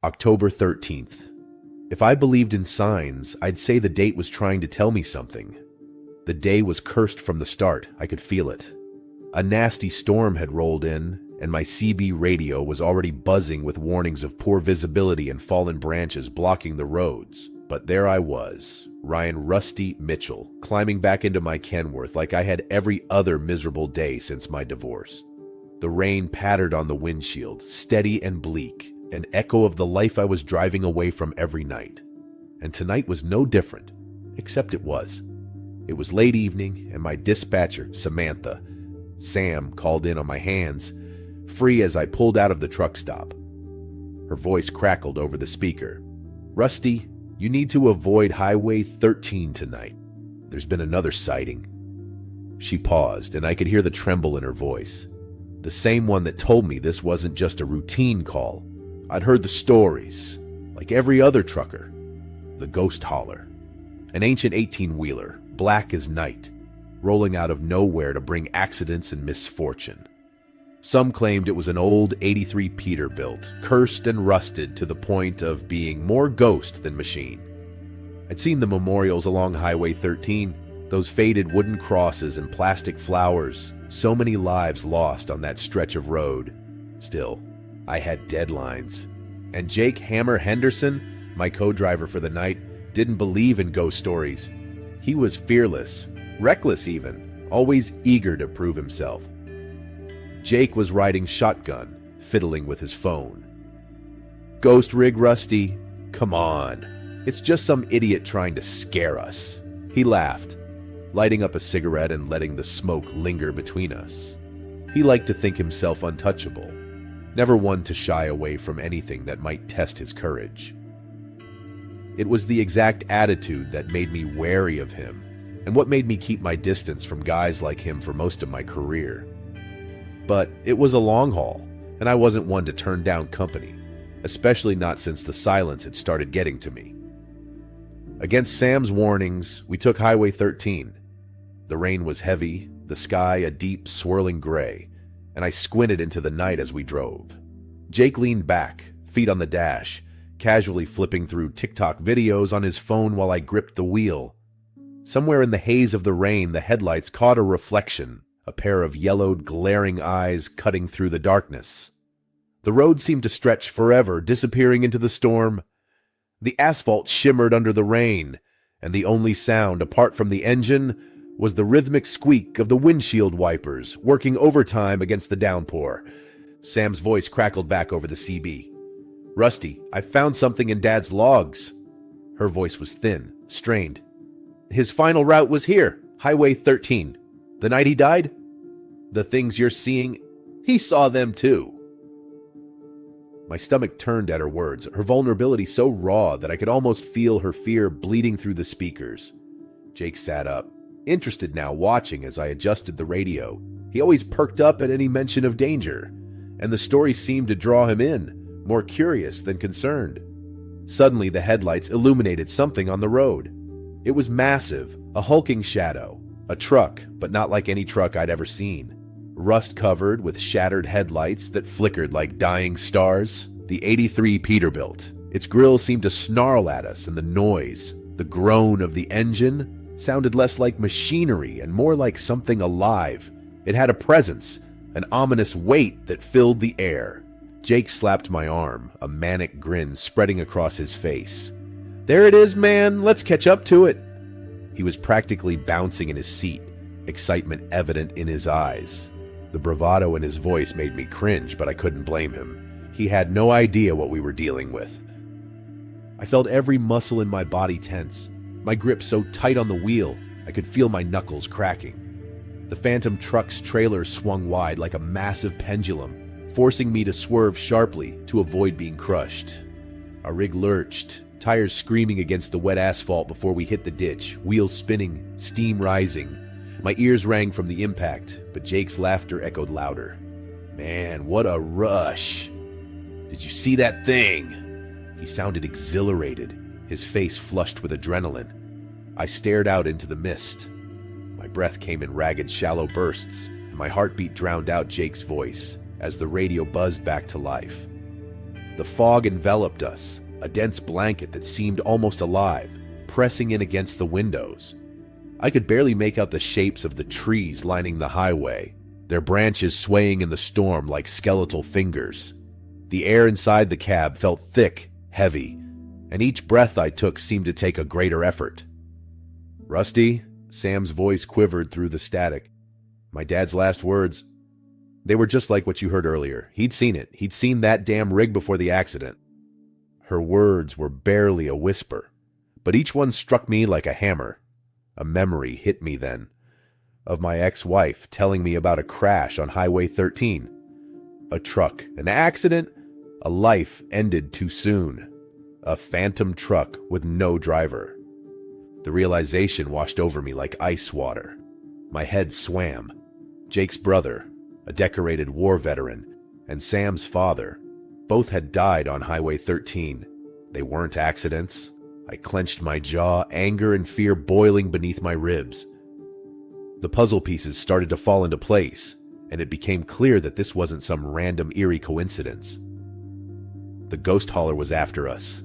October 13th. If I believed in signs, I'd say the date was trying to tell me something. The day was cursed from the start. I could feel it. A nasty storm had rolled in, and my CB radio was already buzzing with warnings of poor visibility and fallen branches blocking the roads. But there I was, Ryan Rusty Mitchell, climbing back into my Kenworth like I had every other miserable day since my divorce. The rain pattered on the windshield, steady and bleak, an echo of the life I was driving away from every night. And tonight was no different, except it was. It was late evening, and my dispatcher, Samantha, Sam, called in on my hands, free as I pulled out of the truck stop. Her voice crackled over the speaker. "Rusty, you need to avoid Highway 13 tonight. There's been another sighting." She paused, and I could hear the tremble in her voice. The same one that told me this wasn't just a routine call. I'd heard the stories, like every other trucker. The ghost hauler. An ancient 18-wheeler, black as night, rolling out of nowhere to bring accidents and misfortune. Some claimed it was an old 83 Peterbilt, cursed and rusted to the point of being more ghost than machine. I'd seen the memorials along Highway 13, those faded wooden crosses and plastic flowers, so many lives lost on that stretch of road. Still, I had deadlines. And Jake Hammer Henderson, my co-driver for the night, didn't believe in ghost stories. He was fearless, reckless even, always eager to prove himself. Jake was riding shotgun, fiddling with his phone. "Ghost rig, Rusty? Come on. It's just some idiot trying to scare us." He laughed, lighting up a cigarette and letting the smoke linger between us. He liked to think himself untouchable, never one to shy away from anything that might test his courage. It was the exact attitude that made me wary of him, and what made me keep my distance from guys like him for most of my career. But it was a long haul, and I wasn't one to turn down company, especially not since the silence had started getting to me. Against Sam's warnings, we took Highway 13. The rain was heavy, the sky a deep, swirling gray, and I squinted into the night as we drove. Jake leaned back, feet on the dash, casually flipping through TikTok videos on his phone while I gripped the wheel. Somewhere in the haze of the rain, the headlights caught a reflection, a pair of yellowed, glaring eyes cutting through the darkness. The road seemed to stretch forever, disappearing into the storm. The asphalt shimmered under the rain, and the only sound, apart from the engine, was the rhythmic squeak of the windshield wipers, working overtime against the downpour. Sam's voice crackled back over the CB. "Rusty, I found something in Dad's logs." Her voice was thin, strained. "His final route was here, Highway 13. The night he died? The things you're seeing, he saw them too." My stomach turned at her words, her vulnerability so raw that I could almost feel her fear bleeding through the speakers. Jake sat up, interested now, watching as I adjusted the radio. He always perked up at any mention of danger, and the story seemed to draw him in, more curious than concerned. Suddenly, the headlights illuminated something on the road. It was massive, a hulking shadow, a truck, but not like any truck I'd ever seen. Rust-covered with shattered headlights that flickered like dying stars, the 83 Peterbilt. Its grille seemed to snarl at us, and the noise, the groan of the engine, sounded less like machinery and more like something alive. It had a presence, an ominous weight that filled the air. Jake slapped my arm, a manic grin spreading across his face. "There it is, man. Let's catch up to it." He was practically bouncing in his seat, excitement evident in his eyes. The bravado in his voice made me cringe, but I couldn't blame him. He had no idea what we were dealing with. I felt every muscle in my body tense, my grip so tight on the wheel I could feel my knuckles cracking. The phantom truck's trailer swung wide like a massive pendulum, forcing me to swerve sharply to avoid being crushed. Our rig lurched, tires screaming against the wet asphalt before we hit the ditch, wheels spinning, steam rising. My ears rang from the impact, but Jake's laughter echoed louder. "Man, what a rush! Did you see that thing?" He sounded exhilarated, his face flushed with adrenaline. I stared out into the mist. My breath came in ragged, shallow bursts, and my heartbeat drowned out Jake's voice as the radio buzzed back to life. The fog enveloped us, a dense blanket that seemed almost alive, pressing in against the windows. I could barely make out the shapes of the trees lining the highway, their branches swaying in the storm like skeletal fingers. The air inside the cab felt thick, heavy, and each breath I took seemed to take a greater effort. "Rusty?" Sam's voice quivered through the static. My dad's last words, they were just like what you heard earlier. He'd seen it. He'd seen that damn rig before the accident. Her words were barely a whisper, but each one struck me like a hammer. A memory hit me then, of my ex-wife telling me about a crash on Highway 13. A truck, an accident, a life ended too soon. A phantom truck with no driver. The realization washed over me like ice water. My head swam. Jake's brother, a decorated war veteran, and Sam's father, both had died on Highway 13. They weren't accidents. I clenched my jaw, anger and fear boiling beneath my ribs. The puzzle pieces started to fall into place, and it became clear that this wasn't some random eerie coincidence. The ghost hauler was after us.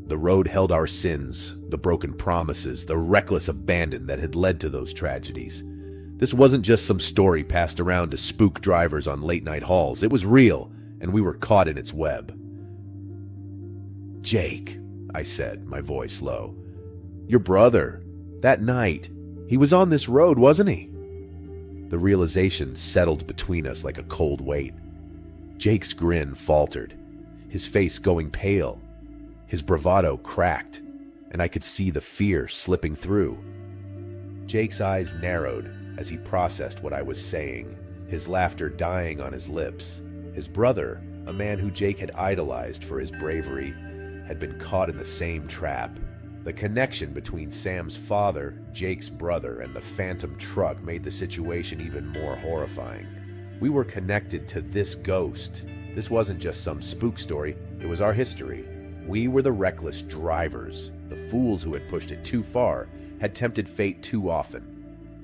The road held our sins, the broken promises, the reckless abandon that had led to those tragedies. This wasn't just some story passed around to spook drivers on late-night hauls. It was real, and we were caught in its web. "Jake," I said, my voice low. "Your brother. That night. He was on this road, wasn't he?" The realization settled between us like a cold weight. Jake's grin faltered, his face going pale. His bravado cracked, and I could see the fear slipping through. Jake's eyes narrowed as he processed what I was saying, his laughter dying on his lips. His brother, a man who Jake had idolized for his bravery, had been caught in the same trap. The connection between Sam's father, Jake's brother, and the phantom truck made the situation even more horrifying. We were connected to this ghost. This wasn't just some spook story, it was our history. We were the reckless drivers, the fools who had pushed it too far, had tempted fate too often.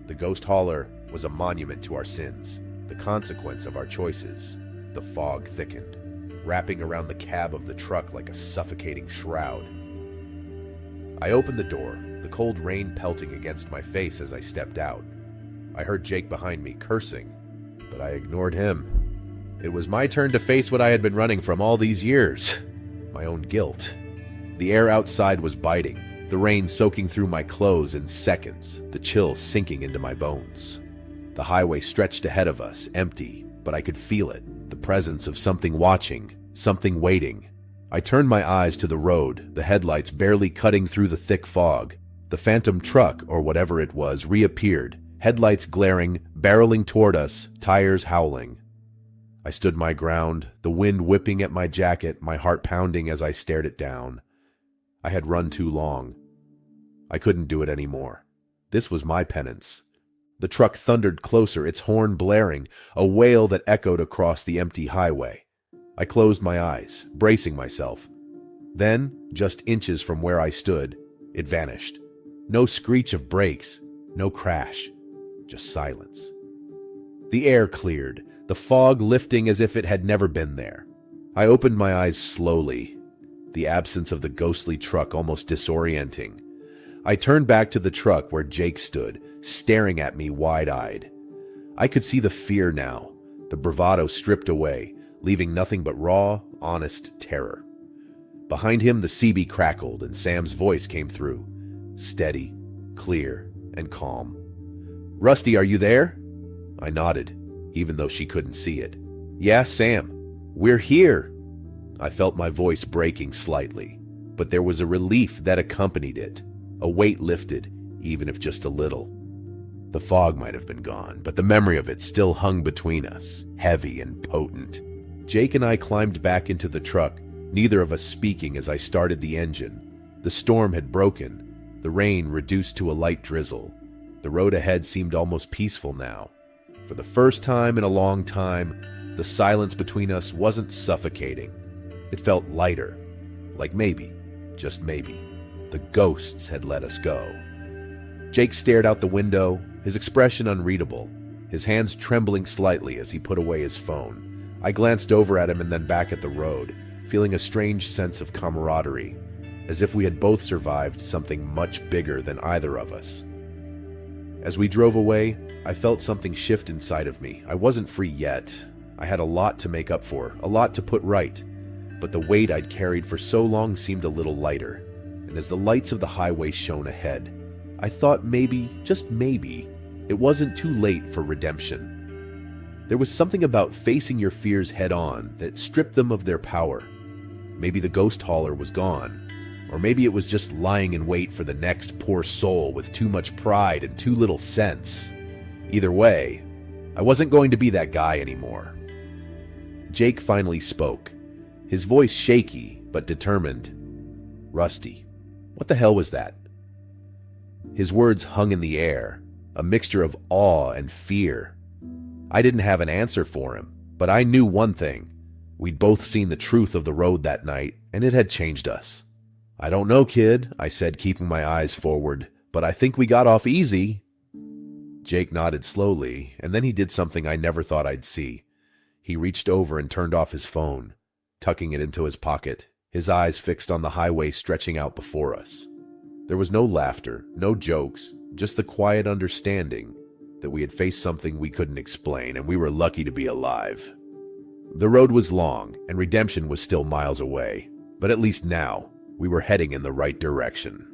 The ghost hauler was a monument to our sins, the consequence of our choices. The fog thickened, wrapping around the cab of the truck like a suffocating shroud. I opened the door, the cold rain pelting against my face as I stepped out. I heard Jake behind me cursing, but I ignored him. It was my turn to face what I had been running from all these years. My own guilt. The air outside was biting, the rain soaking through my clothes in seconds, the chill sinking into my bones. The highway stretched ahead of us, empty, but I could feel it, the presence of something watching, something waiting. I turned my eyes to the road, the headlights barely cutting through the thick fog. The phantom truck, or whatever it was, reappeared, headlights glaring, barreling toward us, tires howling. I stood my ground, the wind whipping at my jacket, my heart pounding as I stared it down. I had run too long. I couldn't do it anymore. This was my penance. The truck thundered closer, its horn blaring, a wail that echoed across the empty highway. I closed my eyes, bracing myself. Then, just inches from where I stood, it vanished. No screech of brakes, no crash, just silence. The air cleared, the fog lifting as if it had never been there. I opened my eyes slowly, the absence of the ghostly truck almost disorienting. I turned back to the truck where Jake stood, staring at me wide-eyed. I could see the fear now, the bravado stripped away, leaving nothing but raw, honest terror. Behind him, the CB crackled, and Sam's voice came through, steady, clear, and calm. "Rusty, are you there?" I nodded, even though she couldn't see it. "Yeah, Sam. We're here." I felt my voice breaking slightly, but there was a relief that accompanied it. A weight lifted, even if just a little. The fog might have been gone, but the memory of it still hung between us, heavy and potent. Jake and I climbed back into the truck, neither of us speaking as I started the engine. The storm had broken, the rain reduced to a light drizzle. The road ahead seemed almost peaceful now. For the first time in a long time, the silence between us wasn't suffocating. It felt lighter, like maybe, just maybe, the ghosts had let us go. Jake stared out the window, his expression unreadable, his hands trembling slightly as he put away his phone. I glanced over at him and then back at the road, feeling a strange sense of camaraderie, as if we had both survived something much bigger than either of us. As we drove away, I felt something shift inside of me. I wasn't free yet. I had a lot to make up for, a lot to put right, but the weight I'd carried for so long seemed a little lighter, and as the lights of the highway shone ahead, I thought maybe, just maybe, it wasn't too late for redemption. There was something about facing your fears head-on that stripped them of their power. Maybe the ghost hauler was gone, or maybe it was just lying in wait for the next poor soul with too much pride and too little sense. Either way, I wasn't going to be that guy anymore. Jake finally spoke, his voice shaky but determined. "Rusty, what the hell was that?" His words hung in the air, a mixture of awe and fear. I didn't have an answer for him, but I knew one thing. We'd both seen the truth of the road that night, and it had changed us. "I don't know, kid," I said, keeping my eyes forward, "but I think we got off easy." Jake nodded slowly, and then he did something I never thought I'd see. He reached over and turned off his phone, tucking it into his pocket, his eyes fixed on the highway stretching out before us. There was no laughter, no jokes, just the quiet understanding that we had faced something we couldn't explain, and we were lucky to be alive. The road was long, and redemption was still miles away, but at least now, we were heading in the right direction.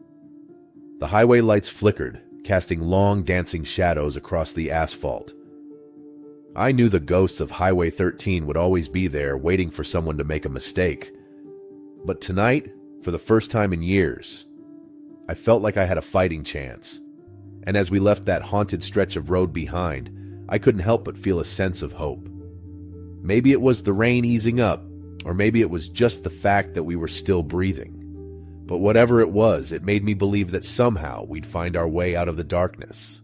The highway lights flickered, casting long dancing shadows across the asphalt. I knew the ghosts of Highway 13 would always be there waiting for someone to make a mistake. But tonight, for the first time in years, I felt like I had a fighting chance. And as we left that haunted stretch of road behind, I couldn't help but feel a sense of hope. Maybe it was the rain easing up, or maybe it was just the fact that we were still breathing. But whatever it was, it made me believe that somehow we'd find our way out of the darkness.